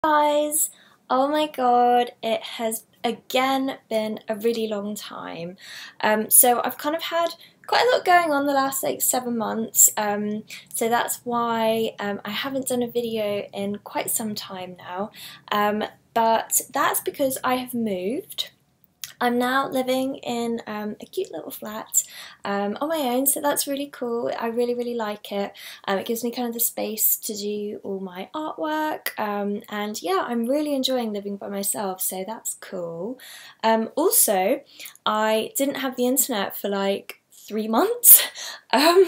Guys, oh my god, it has again been a really long time. So I've kind of had quite a lot going on the last like 7 months, so that's why I haven't done a video in quite some time now, but that's because I have moved. I'm now living in a cute little flat on my own, so that's really cool. I really like it. It gives me kind of the space to do all my artwork, and yeah, I'm really enjoying living by myself, so that's cool. Also, I didn't have the internet for like 3 months,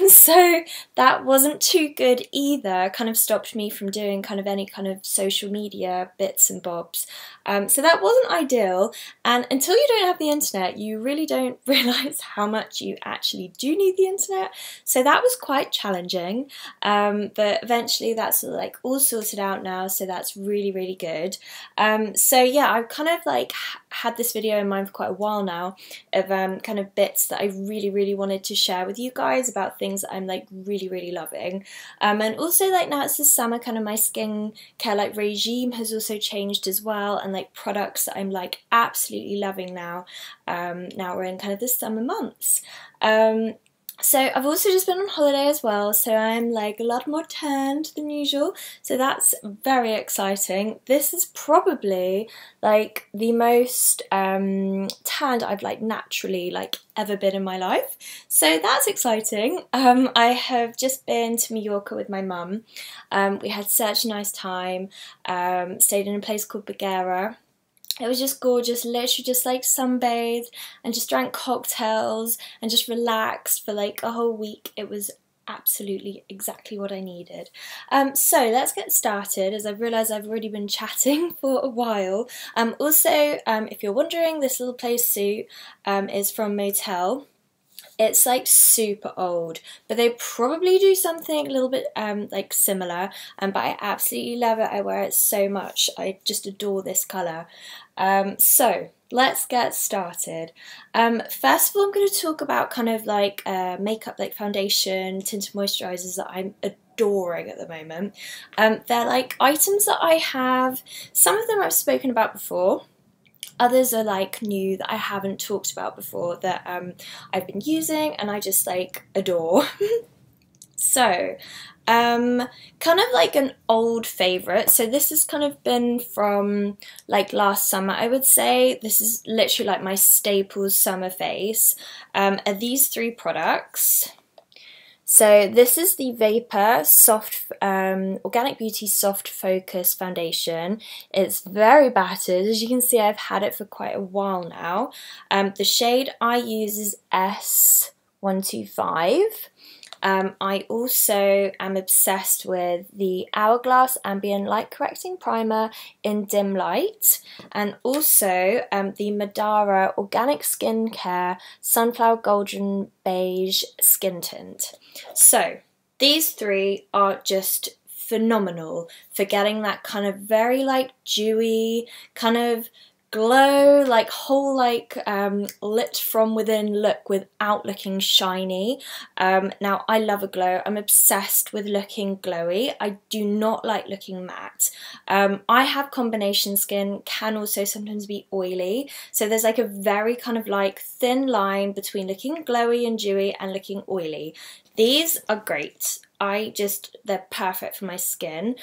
so that wasn't too good either. Kind of stopped me from doing kind of any kind of social media bits and bobs, so that wasn't ideal. And until you don't have the internet, you really don't realise how much you actually do need the internet, so that was quite challenging, but eventually that's like all sorted out now, so that's really good. So yeah, I've kind of like had this video in mind for quite a while now of kind of bits that I really wanted to share with you guys about things that I'm like really loving, and also like now it's the summer, kind of my skincare like regime has also changed as well, and like products that I'm like absolutely loving now. Now we're in kind of the summer months. So I've also just been on holiday as well, so I'm like a lot more tanned than usual, so that's very exciting. This is probably like the most tanned I've like naturally like ever been in my life, so that's exciting. I have just been to Mallorca with my mum. We had such a nice time, stayed in a place called Madara. It was just gorgeous, literally just like sunbathed and just drank cocktails and just relaxed for like a whole week. It was absolutely exactly what I needed. So let's get started, as I've realised I've already been chatting for a while. Also, if you're wondering, this little play suit is from Motel. It's like super old, but they probably do something a little bit like similar, but I absolutely love it. I wear it so much. I just adore this colour. So let's get started. First of all, I'm going to talk about kind of like makeup, like foundation, tinted moisturisers that I'm adoring at the moment. They're like items that I have. Some of them I've spoken about before. Others are like new that I haven't talked about before that I've been using and I just like adore. So, kind of like an old favourite. So this has kind of been from like last summer, I would say. This is literally like my staples summer face. Are these three products. So this is the Vapour Soft Organic Beauty Soft Focus Foundation. It's very battered. As you can see, I've had it for quite a while now. The shade I use is S125. I also am obsessed with the Hourglass Ambient Light Correcting Primer in Dim Light, and also the Madara Organic Skincare Sunflower Golden Beige Skin Tint. So these three are just phenomenal for getting that kind of very like dewy kind of glow, like whole like lit from within look without looking shiny. Now I love a glow. I'm obsessed with looking glowy. I do not like looking matte. I have combination skin, can also sometimes be oily, so there's like a very kind of like thin line between looking glowy and dewy and looking oily. These are great. They're perfect for my skin.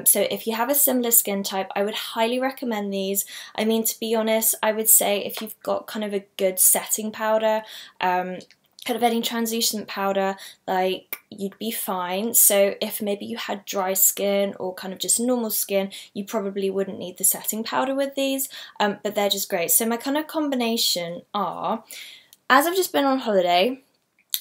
So if you have a similar skin type, I would highly recommend these. I mean, to be honest, I would say if you've got kind of a good setting powder, kind of any translucent powder, like you'd be fine. So if maybe you had dry skin or kind of just normal skin, you probably wouldn't need the setting powder with these, but they're just great. So my kind of combination are, as I've just been on holiday,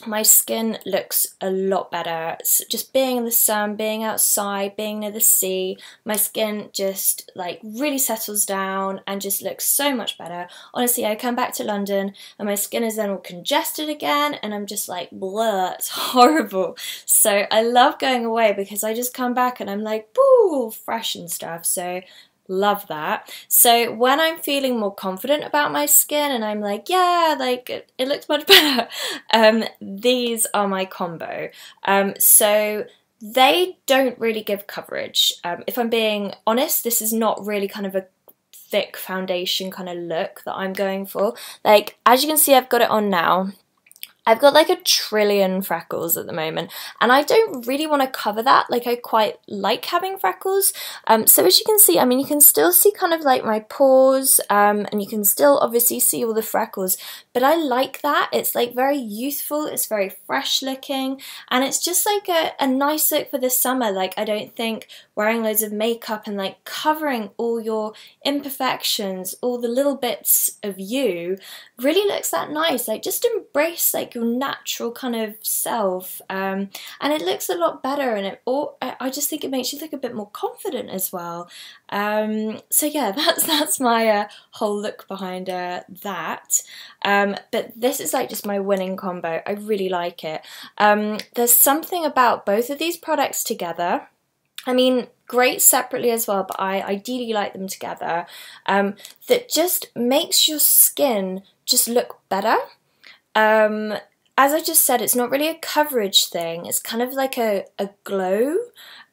my skin looks a lot better. Just being in the sun, being outside, being near the sea, my skin just like really settles down and just looks so much better. Honestly, I come back to London and my skin is then all congested again and I'm just like, blah, it's horrible. So I love going away because I just come back and I'm like, boo, fresh and stuff. So love that. So when I'm feeling more confident about my skin and I'm like, yeah, like it looks much better, these are my combo. So they don't really give coverage. If I'm being honest, this is not really kind of a thick foundation kind of look that I'm going for. Like, as you can see, I've got it on now. I've got like 1 trillion freckles at the moment, and I don't really want to cover that. Like, I quite like having freckles. So as you can see, I mean, you can still see kind of like my pores, and you can still obviously see all the freckles, but I like that. It's like very youthful, it's very fresh looking, and it's just like a nice look for the summer. Like, I don't think wearing loads of makeup and like covering all your imperfections, all the little bits of you, really looks that nice. Like, just embrace like your natural kind of self, and it looks a lot better, and I just think it makes you look a bit more confident as well. So yeah, that's my whole look behind that. But this is like just my winning combo. I really like it. There's something about both of these products together. I mean, great separately as well, but I ideally like them together, that just makes your skin just look better. As I just said, it's not really a coverage thing, it's kind of like a glow.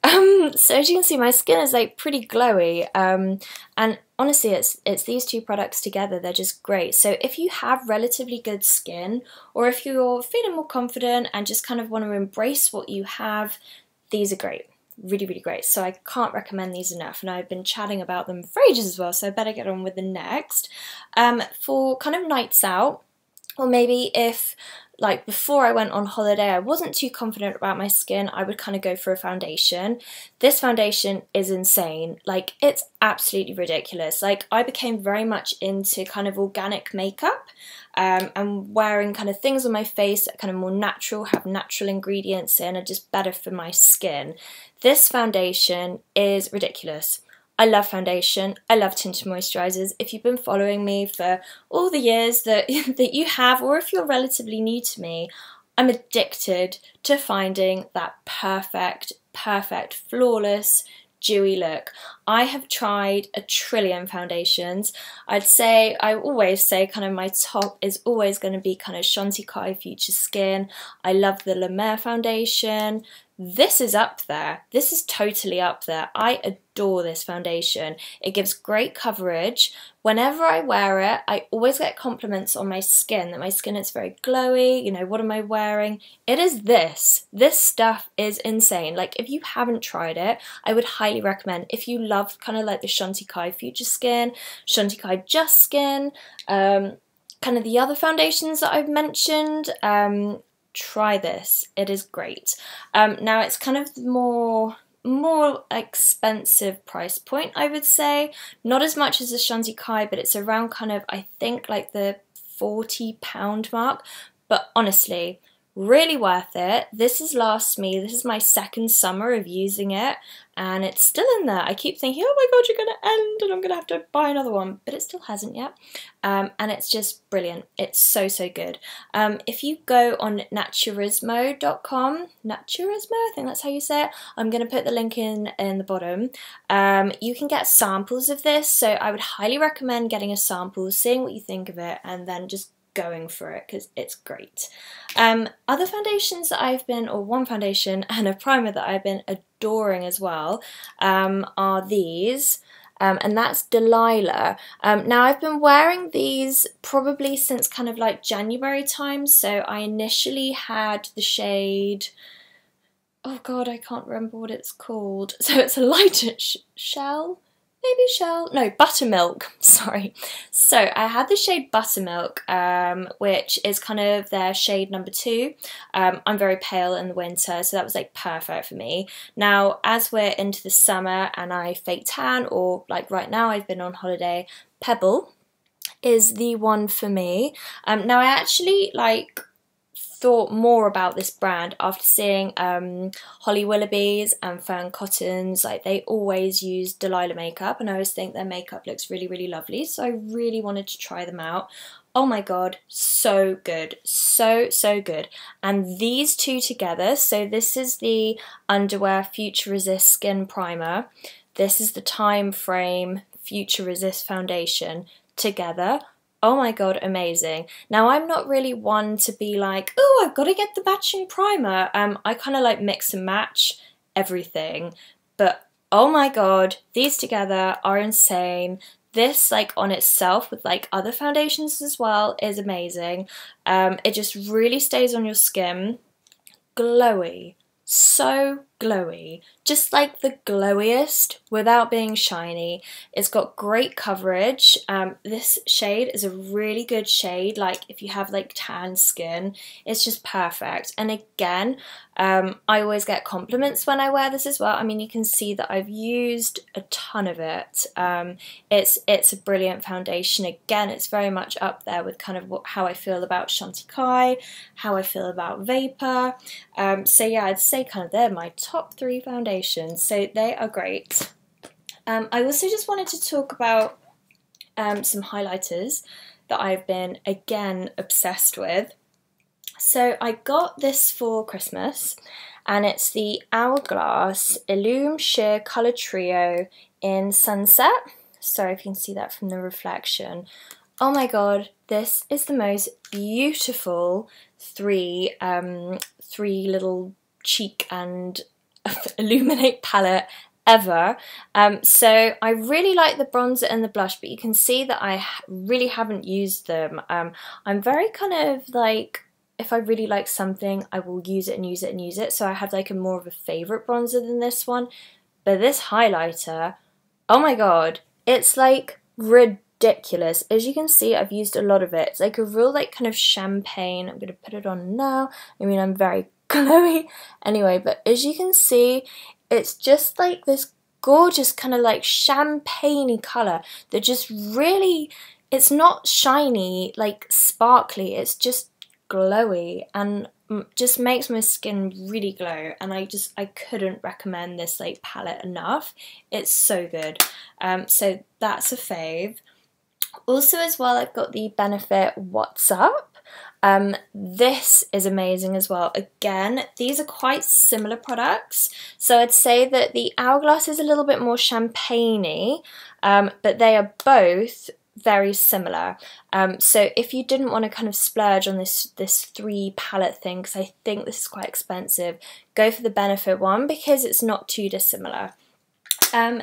So as you can see, my skin is like pretty glowy, and honestly it's these two products together, they're just great. So if you have relatively good skin, or if you're feeling more confident and just kind of want to embrace what you have, these are great. Really, really great. So I can't recommend these enough, and I've been chatting about them for ages as well, so I better get on with the next. For kind of nights out, or maybe if, like, before I went on holiday I wasn't too confident about my skin, I would kind of go for a foundation. This foundation is insane. Like, it's absolutely ridiculous. Like, I became very much into kind of organic makeup, and wearing kind of things on my face that are kind of more natural, have natural ingredients in, are just better for my skin. This foundation is ridiculous. I love foundation, I love tinted moisturisers. If you've been following me for all the years that you have, or if you're relatively new to me, I'm addicted to finding that perfect, flawless, dewy look. I have tried 1 trillion foundations. I always say kind of my top is always going to be kind of Chantecaille Future Skin. I love the La Mer foundation. This is up there. This is totally up there. I adore this foundation. It gives great coverage. Whenever I wear it, I always get compliments on my skin, that my skin is very glowy, you know, what am I wearing? It is this. This stuff is insane. Like, if you haven't tried it, I would highly recommend. If you love kind of like the Chantecaille Future Skin, Chantecaille Just Skin, kind of the other foundations that I've mentioned, try this. It is great. Now it's kind of more expensive price point, I would say. Not as much as the Chantecaille, but it's around kind of, I think, like the £40 mark. But honestly, really worth it. This is this is my 2nd summer of using it, and it's still in there. I keep thinking, oh my god, you're going to end and I'm going to have to buy another one, but it still hasn't yet. And it's just brilliant. It's so, so good. If you go on naturismo.com, Naturismo, I think that's how you say it. I'm going to put the link in the bottom. You can get samples of this, so I would highly recommend getting a sample, seeing what you think of it, and then just going for it, because it's great. Other foundations that I've been, or one foundation and a primer that I've been adoring as well, are these, and that's Delilah. Now I've been wearing these probably since kind of like January time, so I initially had the shade, oh god, I can't remember what it's called, so it's a lighter shell? Maybe shell? No, buttermilk, sorry. So I had the shade buttermilk, which is kind of their shade number 2. I'm very pale in the winter, so that was like perfect for me. Now, as we're into the summer and I fake tan, or like right now I've been on holiday, Pebble is the one for me. Now I actually thought more about this brand after seeing Holly Willoughby's and Fern Cotton's. Like, they always use Delilah makeup, and I always think their makeup looks really, really lovely, so I really wanted to try them out. Oh my god, so good, so, so good. And these two together, so this is the Underwear Future Resist Skin Primer, this is the Time Frame Future Resist Foundation, together. Oh my god, amazing. Now, I'm not really one to be like, oh, I've got to get the matching primer. I kind of like mix and match everything, but oh my god, these together are insane. This, like, on itself with like other foundations as well, is amazing. It just really stays on your skin. Glowy, so glowy, just like the glowiest without being shiny. It's got great coverage. This shade is a really good shade, like if you have like tan skin, it's just perfect. And again, I always get compliments when I wear this as well. I mean, you can see that I've used a ton of it. It's a brilliant foundation. Again, it's very much up there with kind of how I feel about Chantecaille, how I feel about Vapour. So yeah, I'd say kind of they're my top 3 foundations, so they are great. I also just wanted to talk about some highlighters that I've been, again, obsessed with. So I got this for Christmas, and it's the Hourglass Illume Sheer Colour Trio in Sunset. Sorry if you can see that from the reflection. Oh my god, this is the most beautiful three little cheek and illuminate palette ever. So I really like the bronzer and the blush, but you can see that I really haven't used them. I'm very kind of like, if I really like something, I will use it and use it and use it. So I have like a more of a favourite bronzer than this one. But this highlighter, oh my god, it's like ridiculous. As you can see, I've used a lot of it. It's like a real like kind of champagne. I'm going to put it on now. I mean, I'm very glowy anyway, but as you can see, it's just like this gorgeous kind of like champagne-y colour that just really, it's not shiny, like sparkly, it's just glowy and just makes my skin really glow. And I couldn't recommend this like palette enough. It's so good. So that's a fave. Also as well, I've got the Benefit What's Up. This is amazing as well. Again, these are quite similar products. So I'd say that the Hourglass is a little bit more champagne-y, but they are both very similar. So if you didn't want to kind of splurge on this 3 palette thing, because I think this is quite expensive, go for the Benefit one because it's not too dissimilar.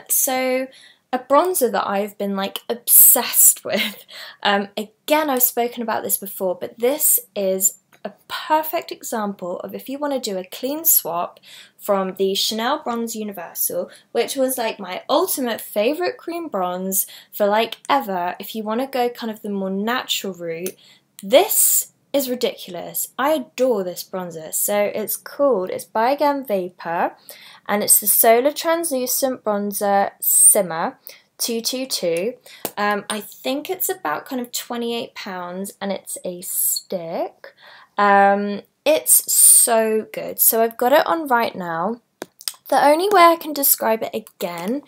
So a bronzer that I've been like obsessed with. Again, I've spoken about this before, but this is a perfect example of if you want to do a clean swap from the Chanel Bronze Universal, which was like my ultimate favourite cream bronze for like ever. If you want to go kind of the more natural route, this is ridiculous. I adore this bronzer. So it's by again Vapour, and it's the Solar Translucent Bronzer Simmer 222. I think it's about kind of £28, and it's a stick. It's so good. So I've got it on right now. The only way I can describe it again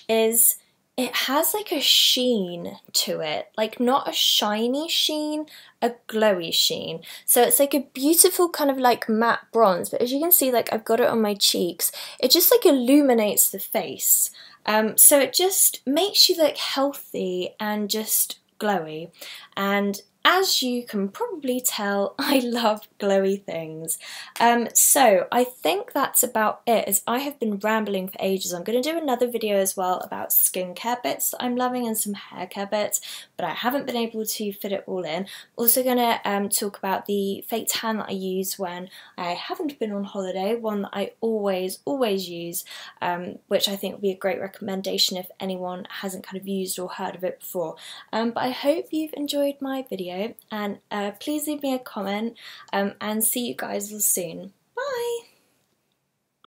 is it has like a sheen to it, like not a shiny sheen, a glowy sheen. So it's like a beautiful kind of like matte bronze, but as you can see, like I've got it on my cheeks, it just like illuminates the face. So it just makes you look healthy and just glowy. And as you can probably tell, I love glowy things. So I think that's about it, as I have been rambling for ages. I'm going to do another video as well about skincare bits that I'm loving and some hair care bits, but I haven't been able to fit it all in. Also going to talk about the fake tan that I use when I haven't been on holiday, one that I always use, which I think would be a great recommendation if anyone hasn't kind of used or heard of it before. But I hope you've enjoyed my video, and please leave me a comment, and see you guys soon. Bye!